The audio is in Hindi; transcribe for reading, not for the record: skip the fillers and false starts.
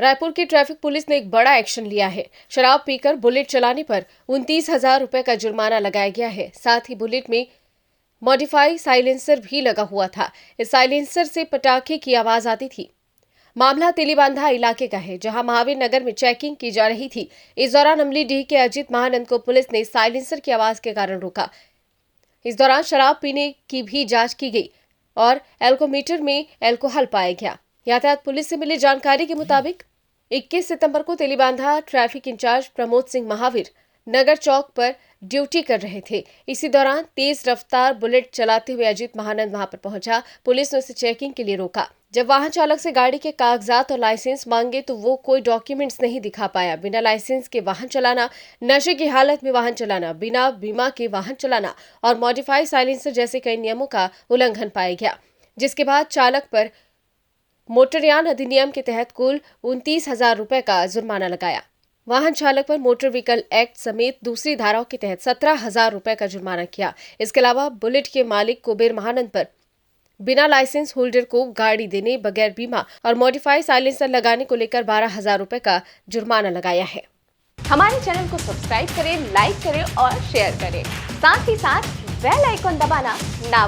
रायपुर की ट्रैफिक पुलिस ने एक बड़ा एक्शन लिया है। शराब पीकर बुलेट चलाने पर 29,000 रुपए का जुर्माना लगाया गया है। साथ ही बुलेट में मॉडिफाई साइलेंसर भी लगा हुआ था। इस साइलेंसर से पटाखे की आवाज आती थी। मामला तेलीबांधा इलाके का है, जहां महावीर नगर में चेकिंग की जा रही थी। इस दौरान अमलीडीह के अजित महानंद को पुलिस ने साइलेंसर की आवाज के कारण रोका। इस दौरान शराब पीने की भी जांच की गई और एल्कोमीटर में अल्कोहल पाया गया। यातायात पुलिस से मिली जानकारी के मुताबिक 21 सितंबर को तेलीबांधा ट्रैफिक इंचार्ज प्रमोद सिंह महावीर नगर चौक पर ड्यूटी कर रहे थे। इसी दौरान तेज रफ्तार बुलेट चलाते हुए अजित महानंद वहां पर पहुंचा। पुलिस ने उसे चेकिंग के लिए रोका। जब वाहन चालक से गाड़ी के कागजात और लाइसेंस मांगे तो वो कोई डॉक्यूमेंट्स नहीं दिखा पाया। बिना लाइसेंस के वाहन चलाना, नशे की हालत में वाहन चलाना, बिना बीमा के वाहन चलाना और मॉडिफाई साइलेंसर जैसे कई नियमों का उल्लंघन पाया गया, जिसके बाद चालक पर मोटरयान अधिनियम के तहत कुल 29,000 रुपए का जुर्माना लगाया। वाहन चालक पर मोटर व्हीकल एक्ट समेत दूसरी धाराओं के तहत 17,000 रुपए का जुर्माना किया। इसके अलावा बुलेट के मालिक कुबेर महानंद पर बिना लाइसेंस होल्डर को गाड़ी देने, बगैर बीमा और मॉडिफाई साइलेंसर लगाने को लेकर 12,000 रुपए का जुर्माना लगाया है। हमारे चैनल को सब्सक्राइब करें, लाइक करें और शेयर करें। साथ ही साथ बेल आइकॉन दबाना ना